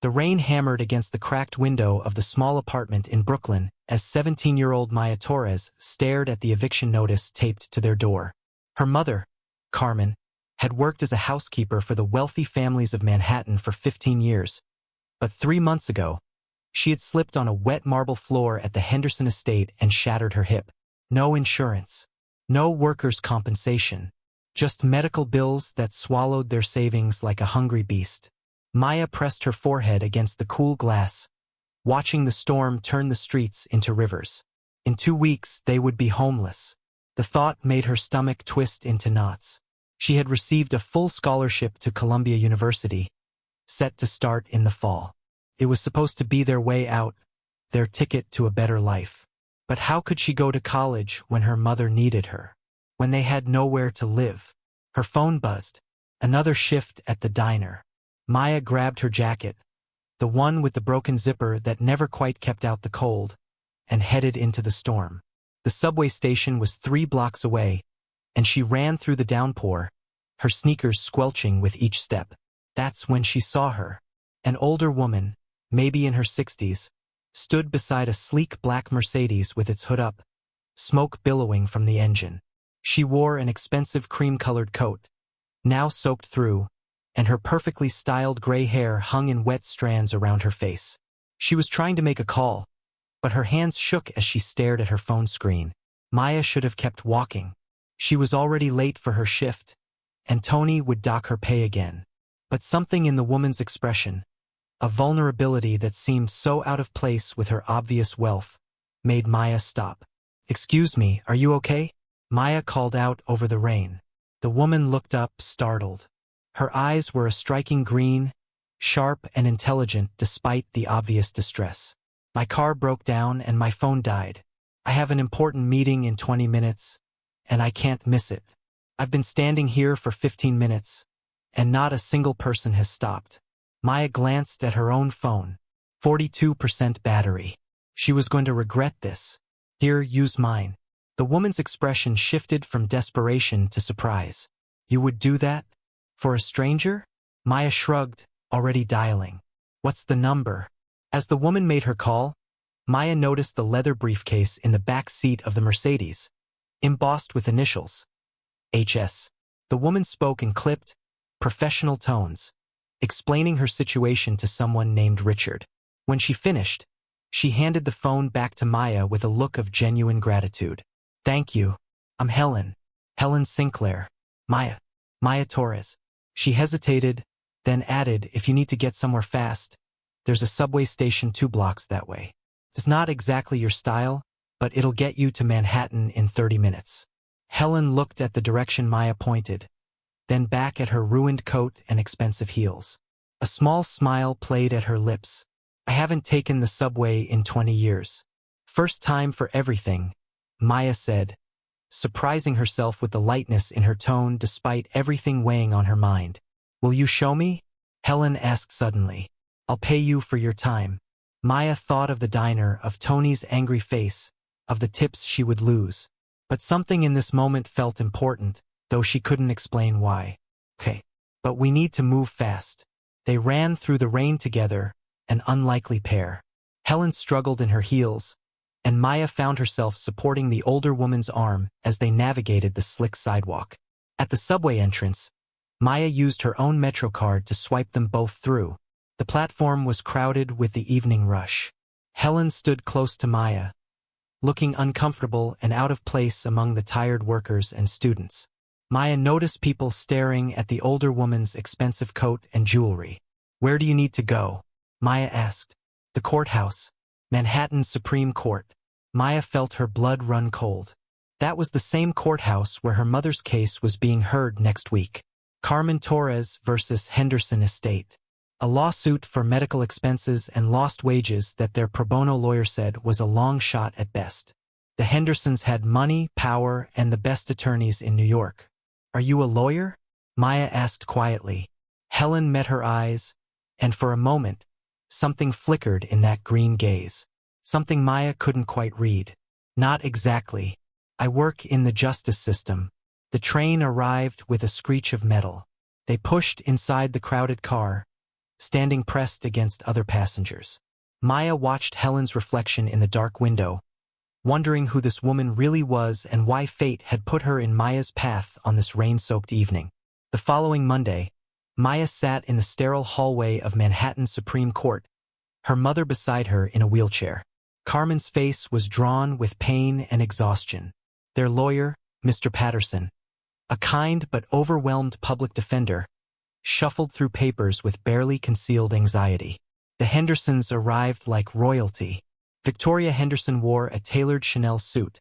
The rain hammered against the cracked window of the small apartment in Brooklyn as 17-year-old Maya Torres stared at the eviction notice taped to their door. Her mother, Carmen, had worked as a housekeeper for the wealthy families of Manhattan for 15 years. But 3 months ago, she had slipped on a wet marble floor at the Henderson estate and shattered her hip. No insurance. No workers' compensation. Just medical bills that swallowed their savings like a hungry beast. Maya pressed her forehead against the cool glass, watching the storm turn the streets into rivers. In 2 weeks, they would be homeless. The thought made her stomach twist into knots. She had received a full scholarship to Columbia University, set to start in the fall. It was supposed to be their way out, their ticket to a better life. But how could she go to college when her mother needed her? When they had nowhere to live? Her phone buzzed. Another shift at the diner. Maya grabbed her jacket, the one with the broken zipper that never quite kept out the cold, and headed into the storm. The subway station was 3 blocks away, and she ran through the downpour, her sneakers squelching with each step. That's when she saw her. An older woman, maybe in her 60s, stood beside a sleek black Mercedes with its hood up, smoke billowing from the engine. She wore an expensive cream-colored coat, now soaked through, and her perfectly styled gray hair hung in wet strands around her face. She was trying to make a call, but her hands shook as she stared at her phone screen. Maya should have kept walking. She was already late for her shift, and Tony would dock her pay again. But something in the woman's expression, a vulnerability that seemed so out of place with her obvious wealth, made Maya stop. "Excuse me, are you okay?" Maya called out over the rain. The woman looked up, startled. Her eyes were a striking green, sharp and intelligent despite the obvious distress. "My car broke down and my phone died. I have an important meeting in 20 minutes, and I can't miss it. I've been standing here for 15 minutes, and not a single person has stopped." Maya glanced at her own phone. 42% battery. She was going to regret this. "Here, use mine." The woman's expression shifted from desperation to surprise. "You would do that? For a stranger?" Maya shrugged, already dialing. "What's the number?" As the woman made her call, Maya noticed the leather briefcase in the back seat of the Mercedes, embossed with initials. HS. The woman spoke in clipped, professional tones, explaining her situation to someone named Richard. When she finished, she handed the phone back to Maya with a look of genuine gratitude. "Thank you. I'm Helen. Helen Sinclair. Maya Torres." She hesitated, then added, "If you need to get somewhere fast, there's a subway station 2 blocks that way. It's not exactly your style, but it'll get you to Manhattan in 30 minutes. Helen looked at the direction Maya pointed, then back at her ruined coat and expensive heels. A small smile played at her lips. "I haven't taken the subway in 20 years. First time for everything," Maya said, surprising herself with the lightness in her tone despite everything weighing on her mind. "Will you show me?" Helen asked suddenly. "I'll pay you for your time." Maya thought of the diner, of Tony's angry face, of the tips she would lose. But something in this moment felt important, though she couldn't explain why. "Okay, but we need to move fast." They ran through the rain together, an unlikely pair. Helen struggled in her heels, and Maya found herself supporting the older woman's arm as they navigated the slick sidewalk. At the subway entrance, Maya used her own Metro card to swipe them both through. The platform was crowded with the evening rush. Helen stood close to Maya, looking uncomfortable and out of place among the tired workers and students. Maya noticed people staring at the older woman's expensive coat and jewelry. "Where do you need to go?" Maya asked. "The courthouse. Manhattan's Supreme Court." Maya felt her blood run cold. That was the same courthouse where her mother's case was being heard next week. Carmen Torres versus Henderson Estate. A lawsuit for medical expenses and lost wages that their pro bono lawyer said was a long shot at best. The Hendersons had money, power, and the best attorneys in New York. "Are you a lawyer?" Maya asked quietly. Helen met her eyes, and for a moment, something flickered in that green gaze. Something Maya couldn't quite read. "Not exactly. I work in the justice system." The train arrived with a screech of metal. They pushed inside the crowded car, standing pressed against other passengers. Maya watched Helen's reflection in the dark window, wondering who this woman really was and why fate had put her in Maya's path on this rain-soaked evening. The following Monday, Maya sat in the sterile hallway of Manhattan's Supreme Court, her mother beside her in a wheelchair. Carmen's face was drawn with pain and exhaustion. Their lawyer, Mr. Patterson, a kind but overwhelmed public defender, shuffled through papers with barely concealed anxiety. The Hendersons arrived like royalty. Victoria Henderson wore a tailored Chanel suit,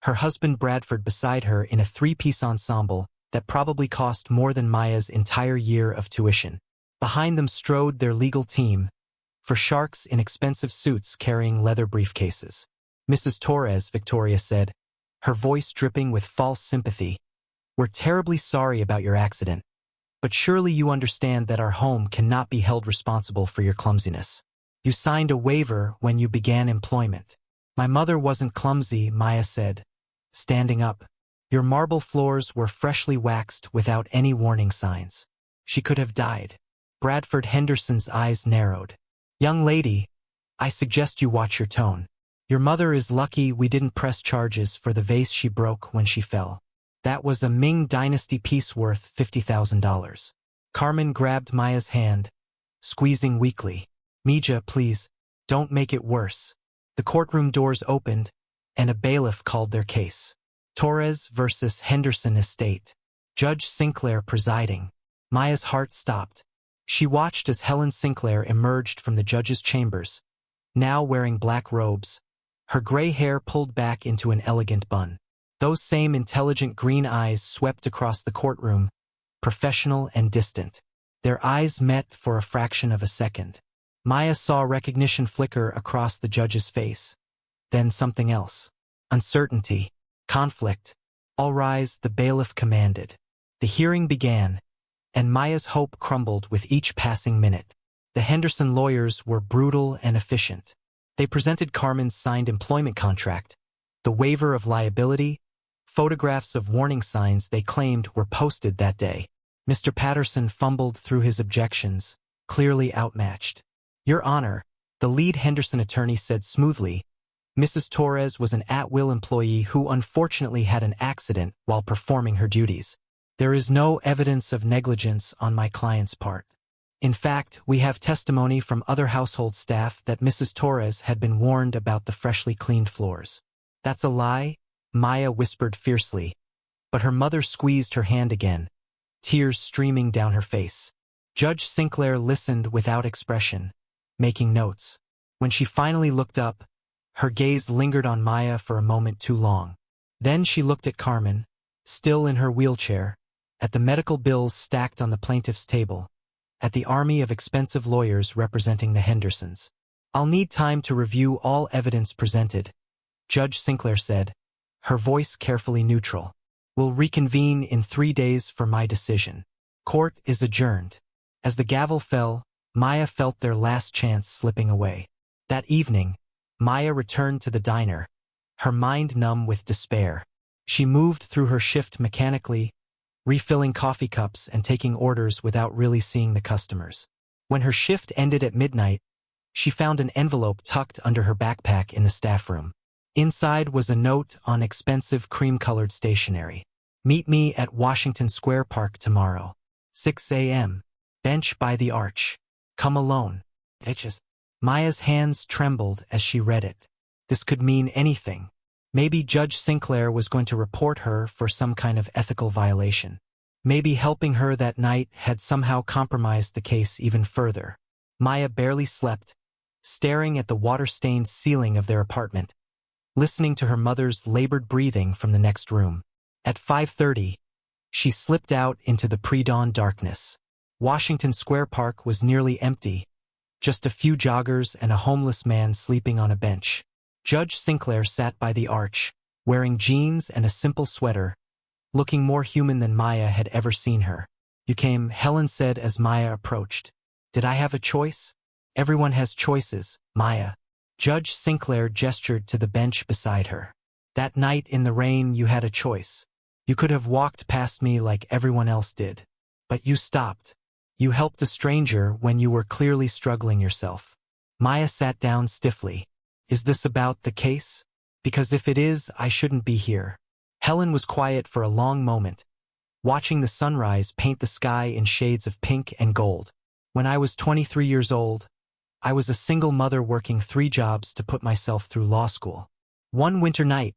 her husband Bradford beside her in a three-piece ensemble that probably cost more than Maya's entire year of tuition. Behind them strode their legal team, for sharks in expensive suits carrying leather briefcases. "Mrs. Torres," Victoria said, her voice dripping with false sympathy, "we're terribly sorry about your accident, but surely you understand that our home cannot be held responsible for your clumsiness. You signed a waiver when you began employment." "My mother wasn't clumsy," Maya said, standing up. "Your marble floors were freshly waxed without any warning signs. She could have died." Bradford Henderson's eyes narrowed. "Young lady, I suggest you watch your tone. Your mother is lucky we didn't press charges for the vase she broke when she fell. That was a Ming Dynasty piece worth $50,000. Carmen grabbed Maya's hand, squeezing weakly. "Mija, please, don't make it worse." The courtroom doors opened, and a bailiff called their case. Torres versus Henderson Estate. Judge Sinclair presiding. Maya's heart stopped. She watched as Helen Sinclair emerged from the judge's chambers, now wearing black robes, her gray hair pulled back into an elegant bun. Those same intelligent green eyes swept across the courtroom, professional and distant. Their eyes met for a fraction of a second. Maya saw recognition flicker across the judge's face. Then something else. Uncertainty. Conflict. "All rise," the bailiff commanded. The hearing began, and Maya's hope crumbled with each passing minute. The Henderson lawyers were brutal and efficient. They presented Carmen's signed employment contract, the waiver of liability, photographs of warning signs they claimed were posted that day. Mr. Patterson fumbled through his objections, clearly outmatched. "Your Honor," the lead Henderson attorney said smoothly, "Mrs. Torres was an at-will employee who unfortunately had an accident while performing her duties. There is no evidence of negligence on my client's part. In fact, we have testimony from other household staff that Mrs. Torres had been warned about the freshly cleaned floors." "That's a lie," Maya whispered fiercely, but her mother squeezed her hand again, tears streaming down her face. Judge Sinclair listened without expression, making notes. When she finally looked up, her gaze lingered on Maya for a moment too long. Then she looked at Carmen, still in her wheelchair, at the medical bills stacked on the plaintiff's table, at the army of expensive lawyers representing the Hendersons. "I'll need time to review all evidence presented," Judge Sinclair said, her voice carefully neutral. "We'll reconvene in 3 days for my decision. Court is adjourned." As the gavel fell, Maya felt their last chance slipping away. That evening, Maya returned to the diner, her mind numb with despair. She moved through her shift mechanically, refilling coffee cups and taking orders without really seeing the customers. When her shift ended at midnight, she found an envelope tucked under her backpack in the staff room. Inside was a note on expensive cream-colored stationery. "Meet me at Washington Square Park tomorrow. 6 a.m. Bench by the arch. Come alone." Maya's hands trembled as she read it. This could mean anything. Maybe Judge Sinclair was going to report her for some kind of ethical violation. Maybe helping her that night had somehow compromised the case even further. Maya barely slept, staring at the water-stained ceiling of their apartment, listening to her mother's labored breathing from the next room. At 5:30, she slipped out into the pre-dawn darkness. Washington Square Park was nearly empty, just a few joggers and a homeless man sleeping on a bench. Judge Sinclair sat by the arch, wearing jeans and a simple sweater, looking more human than Maya had ever seen her. "You came," Helen said as Maya approached. "Did I have a choice?" "Everyone has choices, Maya." Judge Sinclair gestured to the bench beside her. "That night in the rain you had a choice. You could have walked past me like everyone else did. But you stopped. You helped a stranger when you were clearly struggling yourself. Maya sat down stiffly. Is this about the case? Because if it is, I shouldn't be here. Helen was quiet for a long moment, watching the sunrise paint the sky in shades of pink and gold. When I was 23 years old, I was a single mother working 3 jobs to put myself through law school. One winter night,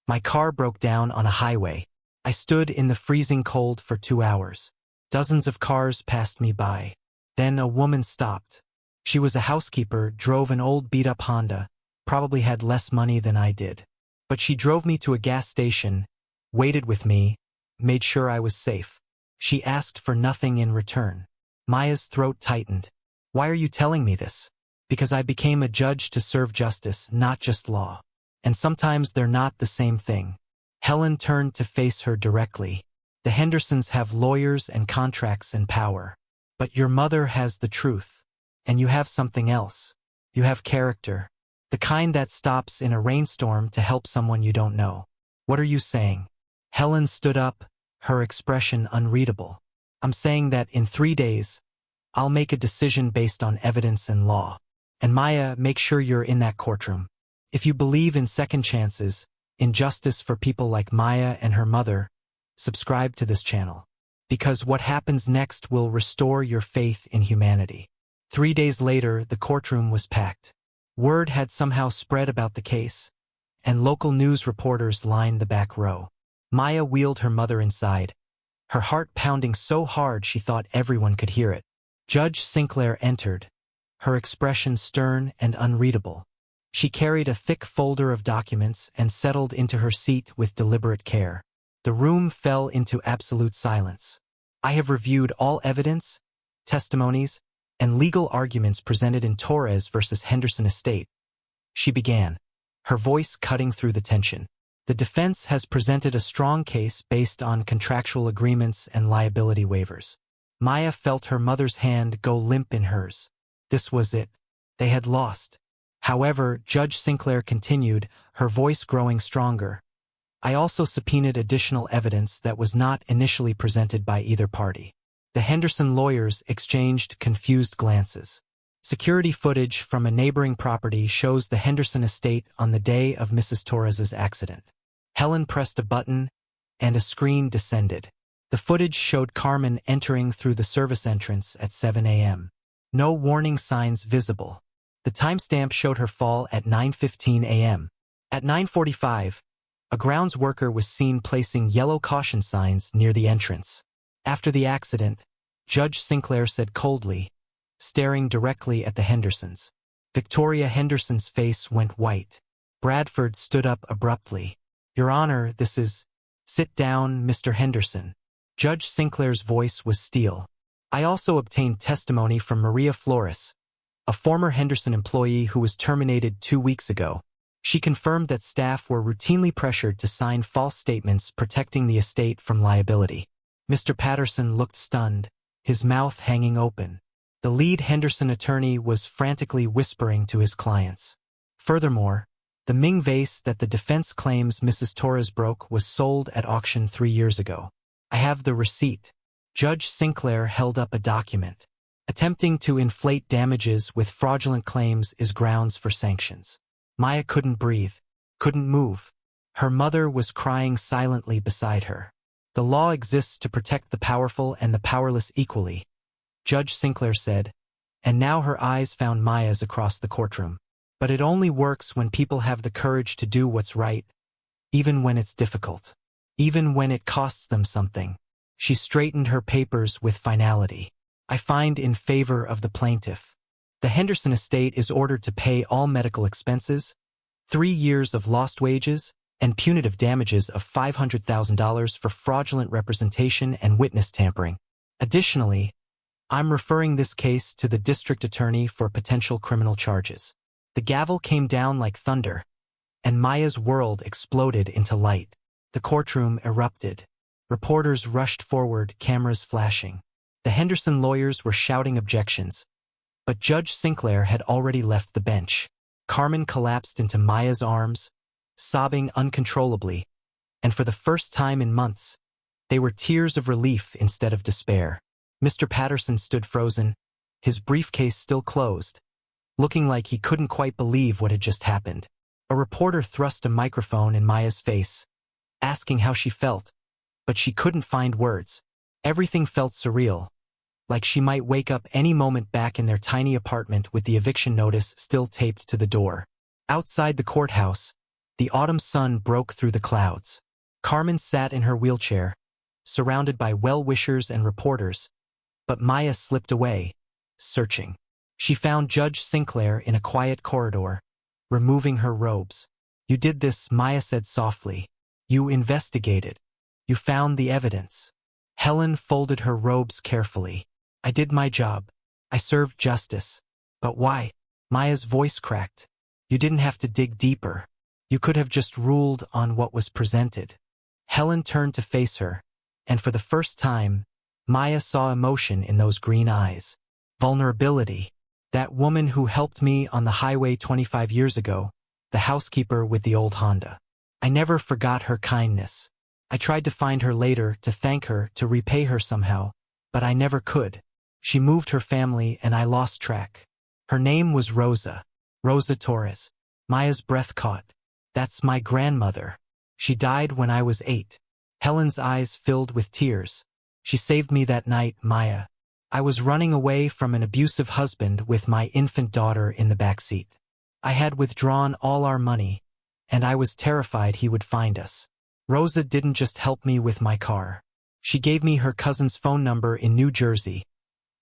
my car broke down on a highway. I stood in the freezing cold for 2 hours. Dozens of cars passed me by. Then a woman stopped. She was a housekeeper, drove an old beat-up Honda, probably had less money than I did. But she drove me to a gas station, waited with me, made sure I was safe. She asked for nothing in return. Maya's throat tightened. Why are you telling me this? Because I became a judge to serve justice, not just law. And sometimes they're not the same thing. Helen turned to face her directly. The Hendersons have lawyers and contracts and power. But your mother has the truth. And you have something else. You have character. The kind that stops in a rainstorm to help someone you don't know. What are you saying? Helen stood up, her expression unreadable. I'm saying that in 3 days, I'll make a decision based on evidence and law. And Maya, make sure you're in that courtroom. If you believe in second chances, in justice for people like Maya and her mother, subscribe to this channel. Because what happens next will restore your faith in humanity. 3 days later, the courtroom was packed. Word had somehow spread about the case, and local news reporters lined the back row. Maya wheeled her mother inside, her heart pounding so hard she thought everyone could hear it. Judge Sinclair entered, her expression stern and unreadable. She carried a thick folder of documents and settled into her seat with deliberate care. The room fell into absolute silence. I have reviewed all evidence, testimonies, and legal arguments presented in Torres versus Henderson estate. She began, her voice cutting through the tension. The defense has presented a strong case based on contractual agreements and liability waivers. Maya felt her mother's hand go limp in hers. This was it. They had lost. However, Judge Sinclair continued, her voice growing stronger. I also subpoenaed additional evidence that was not initially presented by either party. The Henderson lawyers exchanged confused glances. Security footage from a neighboring property shows the Henderson estate on the day of Mrs. Torres's accident. Helen pressed a button, and a screen descended. The footage showed Carmen entering through the service entrance at 7 a.m. No warning signs visible. The timestamp showed her fall at 9:15 a.m. At 9:45, a grounds worker was seen placing yellow caution signs near the entrance. After the accident, Judge Sinclair said coldly, staring directly at the Hendersons. Victoria Henderson's face went white. Bradford stood up abruptly. Your Honor, this is... Sit down, Mr. Henderson. Judge Sinclair's voice was steel. I also obtained testimony from Maria Flores, a former Henderson employee who was terminated 2 weeks ago. She confirmed that staff were routinely pressured to sign false statements protecting the estate from liability. Mr. Patterson looked stunned, his mouth hanging open. The lead Henderson attorney was frantically whispering to his clients. Furthermore, the Ming vase that the defense claims Mrs. Torres broke was sold at auction 3 years ago. I have the receipt. Judge Sinclair held up a document. Attempting to inflate damages with fraudulent claims is grounds for sanctions. Maya couldn't breathe, couldn't move. Her mother was crying silently beside her. The law exists to protect the powerful and the powerless equally, Judge Sinclair said, and now her eyes found Maya's across the courtroom. But it only works when people have the courage to do what's right, even when it's difficult, even when it costs them something. She straightened her papers with finality. I find in favor of the plaintiff. The Henderson estate is ordered to pay all medical expenses, 3 years of lost wages, and punitive damages of $500,000 for fraudulent representation and witness tampering. Additionally, I'm referring this case to the district attorney for potential criminal charges. The gavel came down like thunder, and Maya's world exploded into light. The courtroom erupted. Reporters rushed forward, cameras flashing. The Henderson lawyers were shouting objections, but Judge Sinclair had already left the bench. Carmen collapsed into Maya's arms, sobbing uncontrollably, and for the first time in months, they were tears of relief instead of despair. Mr. Patterson stood frozen, his briefcase still closed, looking like he couldn't quite believe what had just happened. A reporter thrust a microphone in Maya's face, asking how she felt, but she couldn't find words. Everything felt surreal, like she might wake up any moment back in their tiny apartment with the eviction notice still taped to the door. Outside the courthouse, the autumn sun broke through the clouds. Carmen sat in her wheelchair, surrounded by well-wishers and reporters, but Maya slipped away, searching. She found Judge Sinclair in a quiet corridor, removing her robes. "You did this," Maya said softly. "You investigated. You found the evidence." Helen folded her robes carefully. "I did my job. I served justice. But why?" Maya's voice cracked. "You didn't have to dig deeper. You could have just ruled on what was presented." Helen turned to face her, and for the first time, Maya saw emotion in those green eyes. Vulnerability. "That woman who helped me on the highway 25 years ago, the housekeeper with the old Honda. I never forgot her kindness. I tried to find her later, to thank her, to repay her somehow, but I never could. She moved her family and I lost track. Her name was Rosa. Rosa Torres." Maya's breath caught. "That's my grandmother. She died when I was 8. Helen's eyes filled with tears. "She saved me that night, Maya. I was running away from an abusive husband with my infant daughter in the backseat. I had withdrawn all our money, and I was terrified he would find us. Rosa didn't just help me with my car. She gave me her cousin's phone number in New Jersey,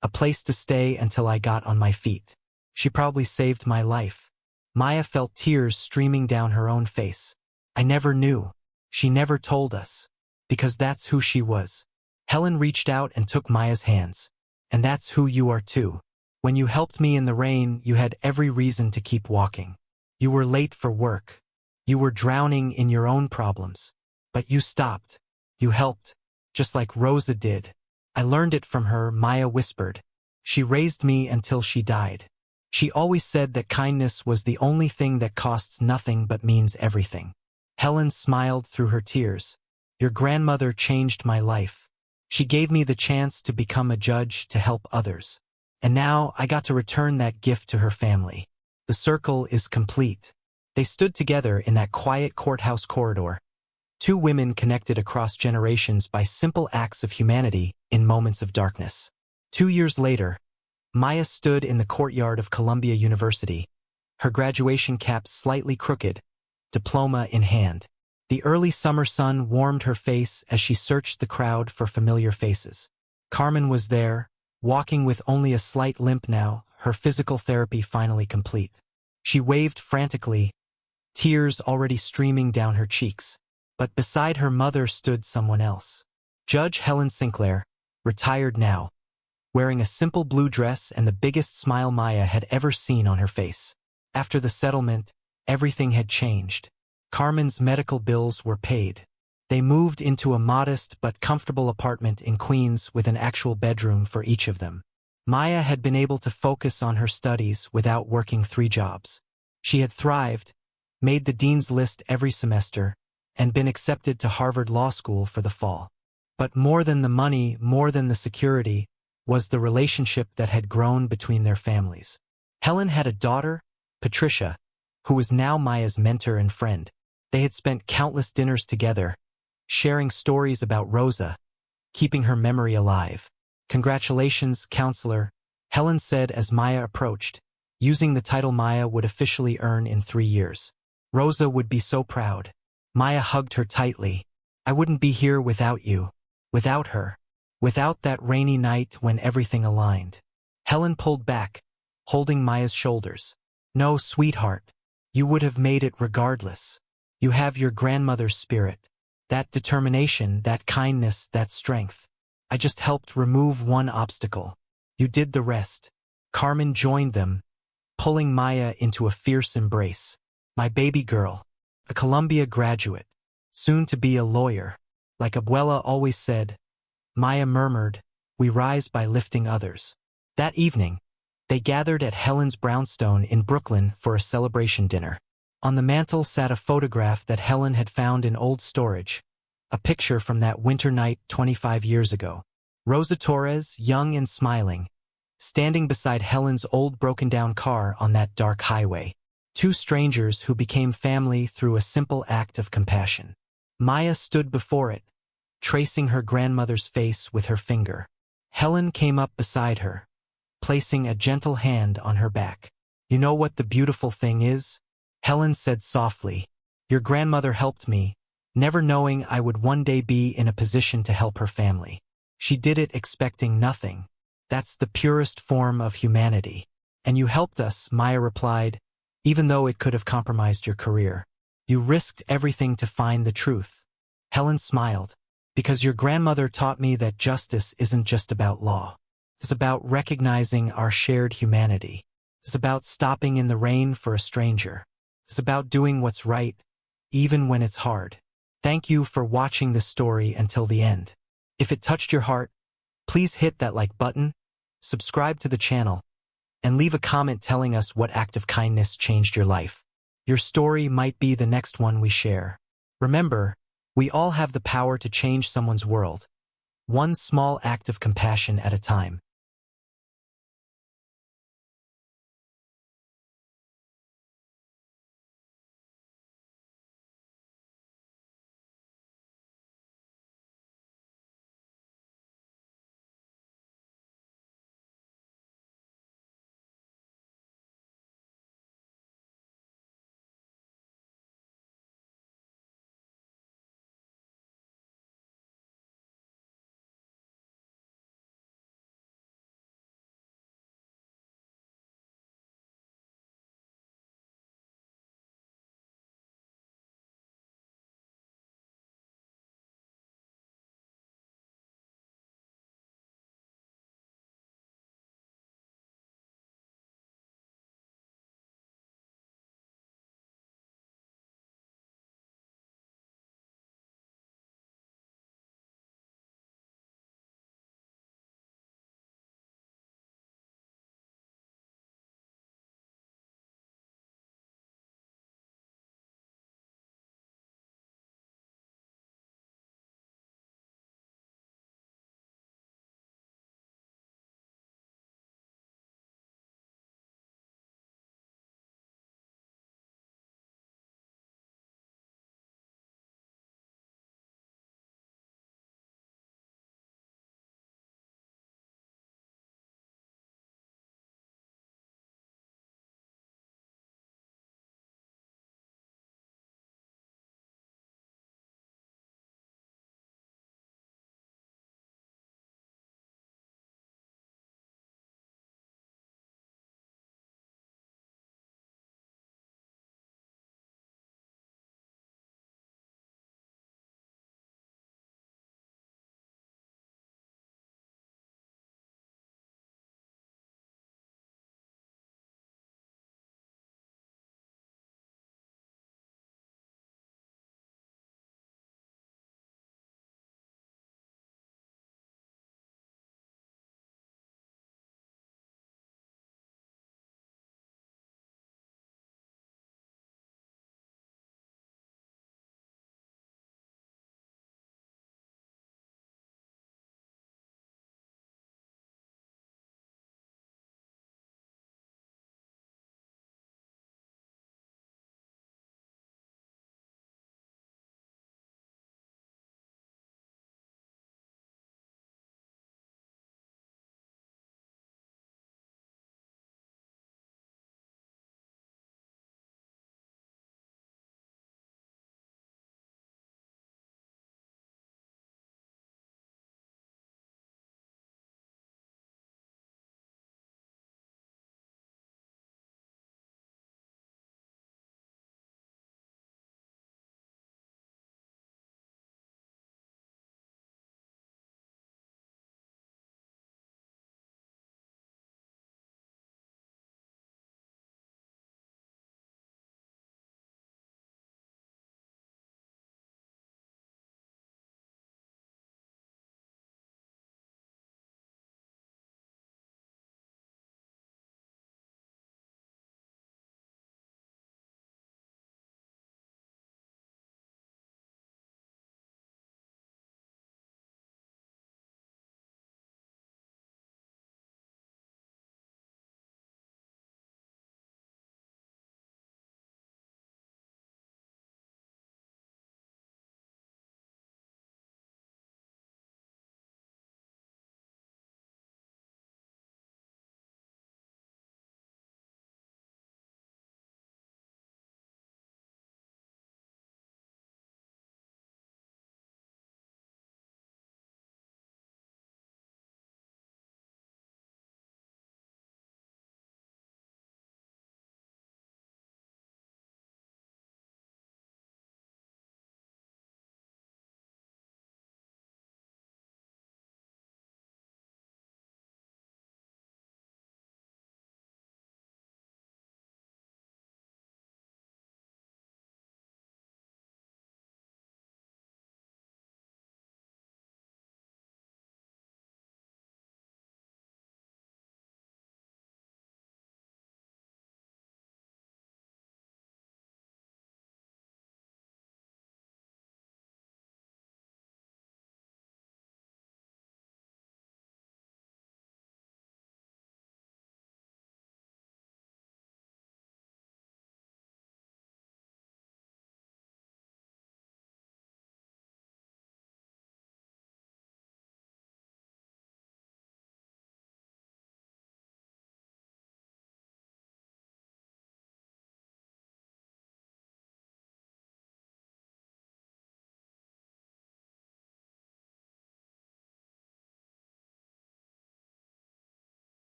a place to stay until I got on my feet. She probably saved my life." Maya felt tears streaming down her own face. "I never knew. She never told us. Because that's who she was." Helen reached out and took Maya's hands. "And that's who you are too. When you helped me in the rain, you had every reason to keep walking. You were late for work. You were drowning in your own problems. But you stopped. You helped. Just like Rosa did. I learned it from her," Maya whispered. "She raised me until she died. She always said that kindness was the only thing that costs nothing but means everything." Helen smiled through her tears. "Your grandmother changed my life. She gave me the chance to become a judge to help others. And now I got to return that gift to her family. The circle is complete." They stood together in that quiet courthouse corridor, two women connected across generations by simple acts of humanity in moments of darkness. 2 years later, Maya stood in the courtyard of Columbia University, her graduation cap slightly crooked, diploma in hand. The early summer sun warmed her face as she searched the crowd for familiar faces. Carmen was there, walking with only a slight limp now, her physical therapy finally complete. She waved frantically, tears already streaming down her cheeks. But beside her mother stood someone else. Judge Helen Sinclair, retired now, wearing a simple blue dress and the biggest smile Maya had ever seen on her face. After the settlement, everything had changed. Carmen's medical bills were paid. They moved into a modest but comfortable apartment in Queens with an actual bedroom for each of them. Maya had been able to focus on her studies without working 3 jobs. She had thrived, made the dean's list every semester, and been accepted to Harvard Law School for the fall. But more than the money, more than the security, was the relationship that had grown between their families. Helen had a daughter, Patricia, who was now Maya's mentor and friend. They had spent countless dinners together, sharing stories about Rosa, keeping her memory alive. "Congratulations, counselor," Helen said as Maya approached, using the title Maya would officially earn in 3 years. "Rosa would be so proud." Maya hugged her tightly. "I wouldn't be here without you. Without her. Without that rainy night when everything aligned." Helen pulled back, holding Maya's shoulders. "No, sweetheart. You would have made it regardless. You have your grandmother's spirit. That determination, that kindness, that strength. I just helped remove one obstacle. You did the rest." Carmen joined them, pulling Maya into a fierce embrace. "My baby girl. A Columbia graduate. Soon to be a lawyer. Like Abuela always said," Maya murmured, "we rise by lifting others." That evening, they gathered at Helen's brownstone in Brooklyn for a celebration dinner. On the mantel sat a photograph that Helen had found in old storage, a picture from that winter night 25 years ago. Rosa Torres, young and smiling, standing beside Helen's old broken-down car on that dark highway. Two strangers who became family through a simple act of compassion. Maya stood before it, tracing her grandmother's face with her finger. Helen came up beside her, placing a gentle hand on her back. "You know what the beautiful thing is?" Helen said softly. "Your grandmother helped me, never knowing I would one day be in a position to help her family. She did it expecting nothing. That's the purest form of humanity. And you helped us," Maya replied, "even though it could have compromised your career. You risked everything to find the truth." Helen smiled. "Because your grandmother taught me that justice isn't just about law. It's about recognizing our shared humanity. It's about stopping in the rain for a stranger. It's about doing what's right, even when it's hard." Thank you for watching this story until the end. If it touched your heart, please hit that like button, subscribe to the channel, and leave a comment telling us what act of kindness changed your life. Your story might be the next one we share. Remember, we all have the power to change someone's world, one small act of compassion at a time.